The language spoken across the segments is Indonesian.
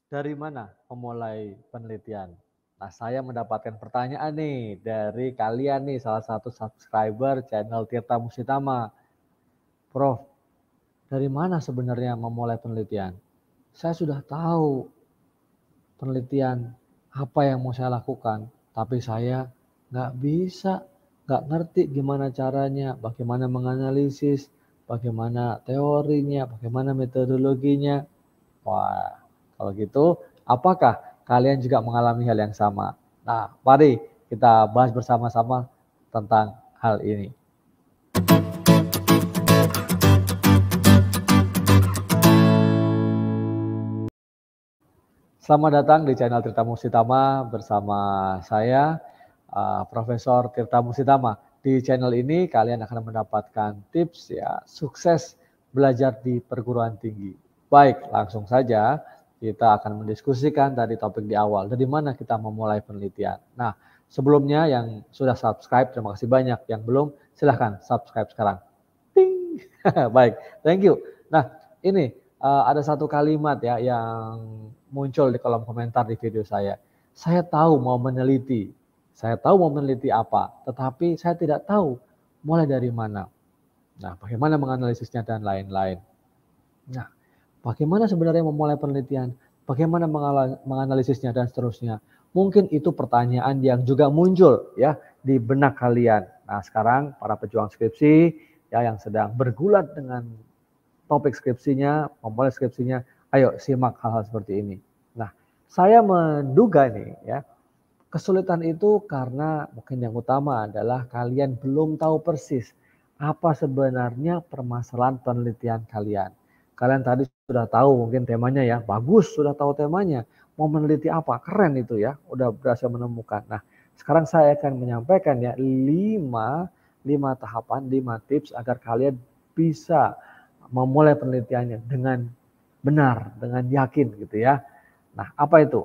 Dari mana memulai penelitian? Nah, saya mendapatkan pertanyaan nih dari kalian nih, salah satu subscriber channel Tirta Musitama. Prof, dari mana sebenarnya memulai penelitian? Saya sudah tahu penelitian apa yang mau saya lakukan, tapi saya nggak bisa, nggak ngerti gimana caranya, bagaimana menganalisis, bagaimana teorinya, bagaimana metodologinya. Wah, kalau gitu, apakah kalian juga mengalami hal yang sama? Nah, mari kita bahas bersama-sama tentang hal ini. Selamat datang di channel Tirta Musitama bersama saya, Profesor Tirta Musitama. Di channel ini kalian akan mendapatkan tips ya sukses belajar di perguruan tinggi. Baik, langsung saja kita akan mendiskusikan dari topik di awal. Dari mana kita memulai penelitian? Nah, sebelumnya yang sudah subscribe, terima kasih banyak. Yang belum, silahkan subscribe sekarang. Ting. Baik, thank you. Nah, ini ada satu kalimat ya yang muncul di kolom komentar di video saya. Saya tahu mau meneliti, saya tahu mau meneliti apa, tetapi saya tidak tahu mulai dari mana. Nah, bagaimana menganalisisnya dan lain-lain. Nah, bagaimana sebenarnya memulai penelitian, bagaimana menganalisisnya dan seterusnya. Mungkin itu pertanyaan yang juga muncul ya di benak kalian. Nah, sekarang para pejuang skripsi ya yang sedang bergulat dengan topik skripsinya, memulai skripsinya, ayo simak hal-hal seperti ini. Nah, saya menduga nih ya, kesulitan itu karena mungkin yang utama adalah kalian belum tahu persis apa sebenarnya permasalahan penelitian kalian. Kalian tadi sudah tahu mungkin temanya ya, bagus sudah tahu temanya. Mau meneliti apa? Keren itu ya, udah berhasil menemukan. Nah, sekarang saya akan menyampaikan ya 5 tahapan, 5 tips agar kalian bisa memulai penelitiannya dengan benar, dengan yakin gitu ya. Nah, apa itu?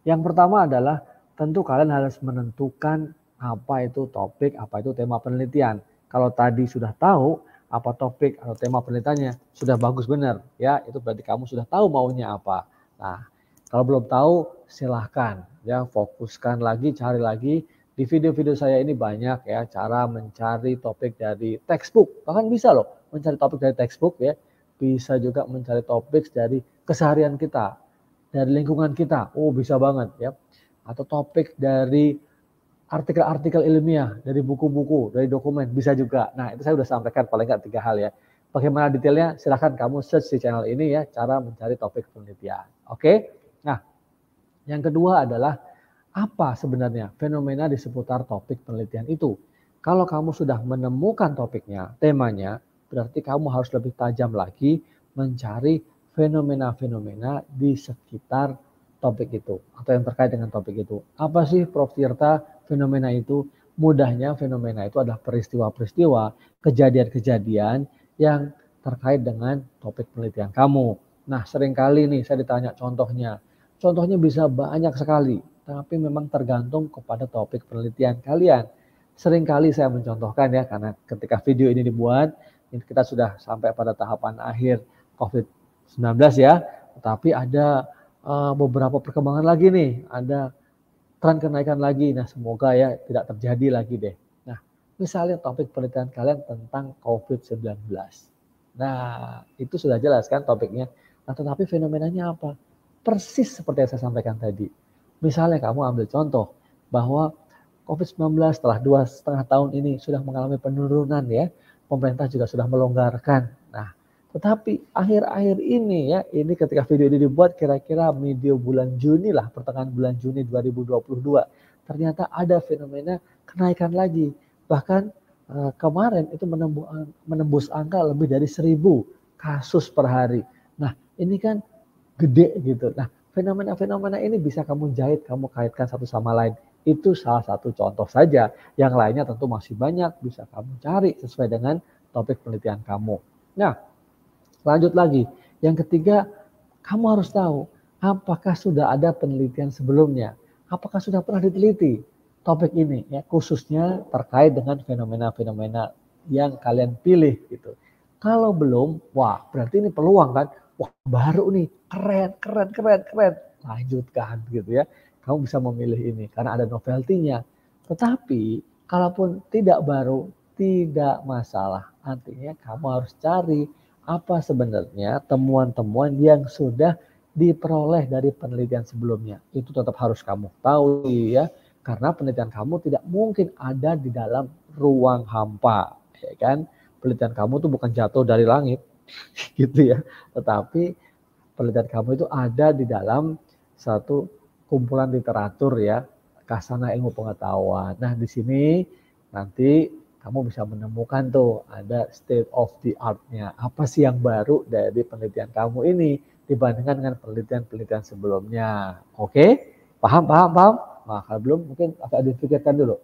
Yang pertama adalah tentu kalian harus menentukan apa itu topik, apa itu tema penelitian. Kalau tadi sudah tahu apa topik atau tema penelitiannya, sudah bagus benar ya, itu berarti kamu sudah tahu maunya apa. Nah, kalau belum tahu silahkan ya fokuskan lagi, cari lagi. Di video-video saya ini banyak ya cara mencari topik dari textbook. Bahkan bisa loh mencari topik dari textbook ya. Bisa juga mencari topik dari keseharian kita, dari lingkungan kita. Oh, bisa banget ya. Atau topik dari artikel-artikel ilmiah, dari buku-buku, dari dokumen, bisa juga. Nah, itu saya sudah sampaikan paling nggak 3 hal ya. Bagaimana detailnya? Silahkan kamu search di channel ini ya, cara mencari topik penelitian. Oke? Nah, yang kedua adalah apa sebenarnya fenomena di seputar topik penelitian itu. Kalau kamu sudah menemukan topiknya, temanya, berarti kamu harus lebih tajam lagi mencari fenomena-fenomena di sekitar topik itu atau yang terkait dengan topik itu. Apa sih Prof Tirta fenomena itu? Mudahnya fenomena itu adalah peristiwa-peristiwa, kejadian-kejadian yang terkait dengan topik penelitian kamu. Nah, seringkali nih saya ditanya contohnya. Contohnya bisa banyak sekali, tapi memang tergantung kepada topik penelitian kalian. Seringkali saya mencontohkan ya, karena ketika video ini dibuat, kita sudah sampai pada tahapan akhir COVID-19 ya, tetapi ada beberapa perkembangan lagi nih, ada tren kenaikan lagi. Nah, semoga ya tidak terjadi lagi deh. Nah, misalnya topik penelitian kalian tentang COVID-19. Nah, itu sudah jelas kan topiknya. Nah, tetapi fenomenanya apa? Persis seperti yang saya sampaikan tadi. Misalnya kamu ambil contoh bahwa COVID-19 setelah 2,5 tahun ini sudah mengalami penurunan ya. Pemerintah juga sudah melonggarkan. Nah, tetapi akhir-akhir ini ya, ini ketika video ini dibuat kira-kira medio bulan Juni lah, pertengahan bulan Juni 2022. Ternyata ada fenomena kenaikan lagi. Bahkan kemarin itu menembus angka lebih dari 1.000 kasus per hari. Nah, ini kan gede gitu. Nah, fenomena-fenomena ini bisa kamu jahit, kamu kaitkan satu sama lain. Itu salah satu contoh saja. Yang lainnya tentu masih banyak, bisa kamu cari sesuai dengan topik penelitian kamu. Nah, lanjut lagi. Yang ketiga, kamu harus tahu apakah sudah ada penelitian sebelumnya. Apakah sudah pernah diteliti topik ini, ya, khususnya terkait dengan fenomena-fenomena yang kalian pilih gitu. Kalau belum, wah berarti ini peluang kan. wah baru nih, keren, keren, keren, keren. Lanjutkan gitu ya. Kamu bisa memilih ini karena ada novelty-nya. Tetapi kalaupun tidak baru, tidak masalah. Artinya kamu harus cari apa sebenarnya temuan-temuan yang sudah diperoleh dari penelitian sebelumnya. Itu tetap harus kamu tahu ya. Karena penelitian kamu tidak mungkin ada di dalam ruang hampa, ya kan? Penelitian kamu tuh bukan jatuh dari langit, gitu ya. Tetapi penelitian kamu itu ada di dalam satu kumpulan literatur ya, Khazanah ilmu pengetahuan. Nah, di sini nanti kamu bisa menemukan tuh ada state of the art-nya. Apa sih yang baru dari penelitian kamu ini dibandingkan dengan penelitian-penelitian sebelumnya. Oke? Paham, paham, paham? Nah, kalau belum mungkin agak dipikirkan dulu.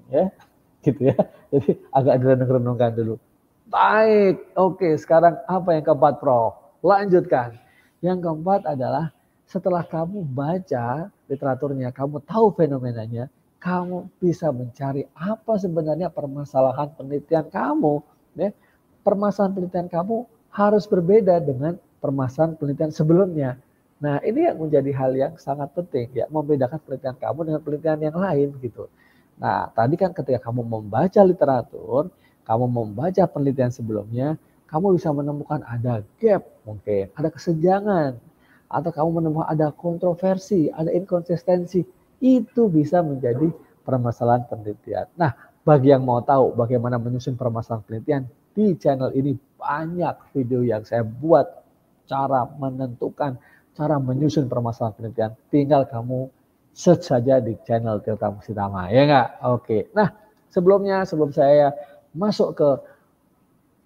Ya, gitu ya. Jadi agak direnung-renungkan dulu. Baik, oke. Sekarang apa yang keempat, Prof? Lanjutkan. Yang keempat adalah setelah kamu baca literaturnya, kamu tahu fenomenanya, kamu bisa mencari apa sebenarnya permasalahan penelitian kamu. Ya. Permasalahan penelitian kamu harus berbeda dengan permasalahan penelitian sebelumnya. Nah, ini yang menjadi hal yang sangat penting ya, membedakan penelitian kamu dengan penelitian yang lain gitu. Nah, tadi kan ketika kamu membaca literatur, kamu membaca penelitian sebelumnya, kamu bisa menemukan ada gap mungkin, ada kesenjangan, atau kamu menemukan ada kontroversi, ada inkonsistensi. Itu bisa menjadi permasalahan penelitian. Nah, bagi yang mau tahu bagaimana menyusun permasalahan penelitian, di channel ini banyak video yang saya buat cara menentukan, cara menyusun permasalahan penelitian. Tinggal kamu search saja di channel Tirta Musitama, ya enggak? Oke. Nah, sebelum saya masuk ke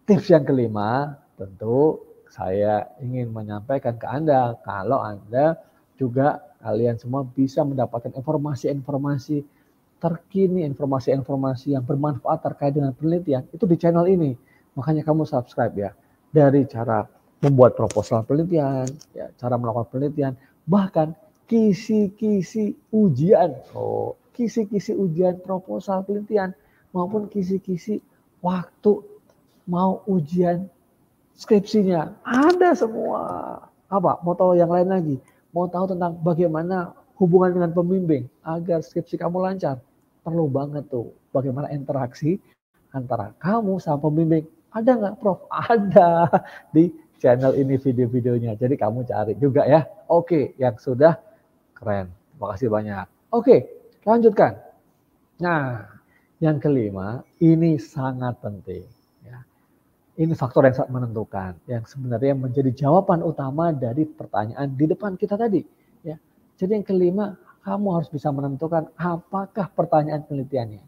tips yang kelima, tentu saya ingin menyampaikan ke Anda kalau Anda juga kalian semua bisa mendapatkan informasi-informasi terkini, informasi-informasi yang bermanfaat terkait dengan penelitian itu di channel ini. Makanya kamu subscribe ya. Dari cara membuat proposal penelitian, ya, cara melakukan penelitian, bahkan kisi-kisi ujian, kisi-kisi ujian proposal penelitian maupun kisi-kisi waktu mau ujian skripsinya, ada semua. Apa? Mau tahu yang lain lagi? Mau tahu tentang bagaimana hubungan dengan pembimbing agar skripsi kamu lancar? Perlu banget tuh bagaimana interaksi antara kamu sama pembimbing. Ada nggak, Prof? Ada di channel ini video-videonya. Jadi kamu cari juga ya. Oke, yang sudah keren. Terima kasih banyak. Oke, lanjutkan. Nah, yang kelima, ini sangat penting. Ya. Ini faktor yang sangat menentukan, yang sebenarnya menjadi jawaban utama dari pertanyaan di depan kita tadi. Ya. Jadi yang kelima, kamu harus bisa menentukan apakah pertanyaan penelitiannya.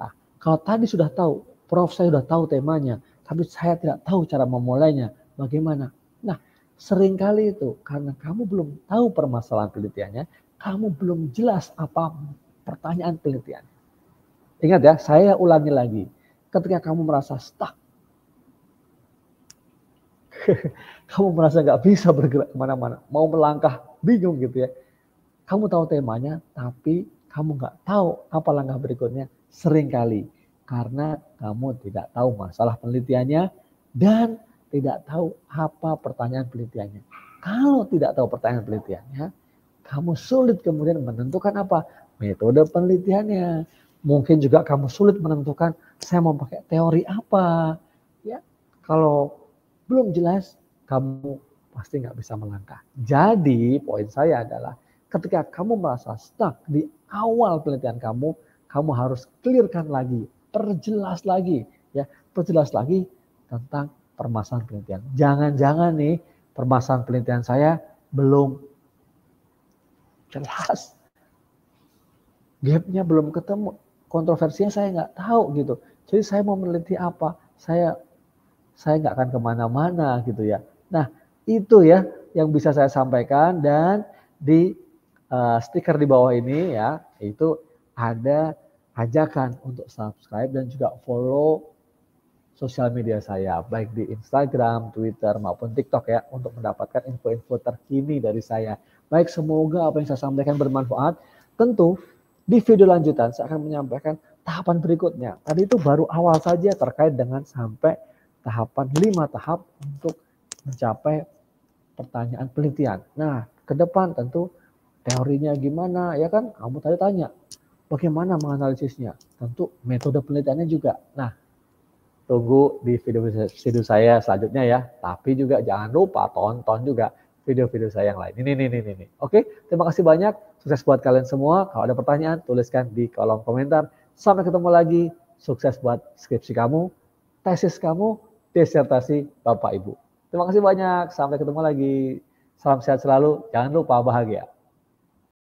Nah, kalau tadi sudah tahu, Prof saya sudah tahu temanya, tapi saya tidak tahu cara memulainya, bagaimana? Nah, seringkali itu karena kamu belum tahu permasalahan penelitiannya, kamu belum jelas apa pertanyaan penelitian. Ingat ya, saya ulangi lagi. Ketika kamu merasa stuck, kamu merasa nggak bisa bergerak kemana-mana, mau melangkah, bingung gitu ya. Kamu tahu temanya, tapi kamu nggak tahu apa langkah berikutnya. Seringkali karena kamu tidak tahu masalah penelitiannya dan tidak tahu apa pertanyaan penelitiannya. Kalau tidak tahu pertanyaan penelitiannya, kamu sulit kemudian menentukan apa metode penelitiannya. Mungkin juga kamu sulit menentukan saya mau pakai teori apa. Ya, kalau belum jelas, kamu pasti nggak bisa melangkah. Jadi poin saya adalah ketika kamu merasa stuck di awal penelitian kamu, kamu harus clearkan lagi, perjelas lagi, ya, perjelas lagi tentang permasalahan penelitian. Jangan-jangan nih permasalahan penelitian saya belum jelas, gapnya belum ketemu, kontroversinya saya nggak tahu gitu. Jadi saya mau meneliti apa? Saya nggak akan kemana-mana gitu ya. Nah itu ya yang bisa saya sampaikan dan di stiker di bawah ini ya itu ada ajakan untuk subscribe dan juga follow sosial media saya baik di Instagram, Twitter maupun TikTok ya untuk mendapatkan info-info terkini dari saya. Baik, semoga apa yang saya sampaikan bermanfaat. Tentu di video lanjutan saya akan menyampaikan tahapan berikutnya. Tadi itu baru awal saja terkait dengan sampai tahapan 5 tahap untuk mencapai pertanyaan penelitian. Nah, ke depan tentu teorinya gimana, ya kan? Kamu tadi tanya, bagaimana menganalisisnya? Tentu metode penelitiannya juga. Nah, tunggu di video saya selanjutnya ya. Tapi juga jangan lupa tonton juga video-video saya yang lain. Ini. Oke, terima kasih banyak. Sukses buat kalian semua. Kalau ada pertanyaan, tuliskan di kolom komentar. Sampai ketemu lagi. Sukses buat skripsi kamu, tesis kamu, disertasi Bapak Ibu. Terima kasih banyak. Sampai ketemu lagi. Salam sehat selalu. Jangan lupa bahagia.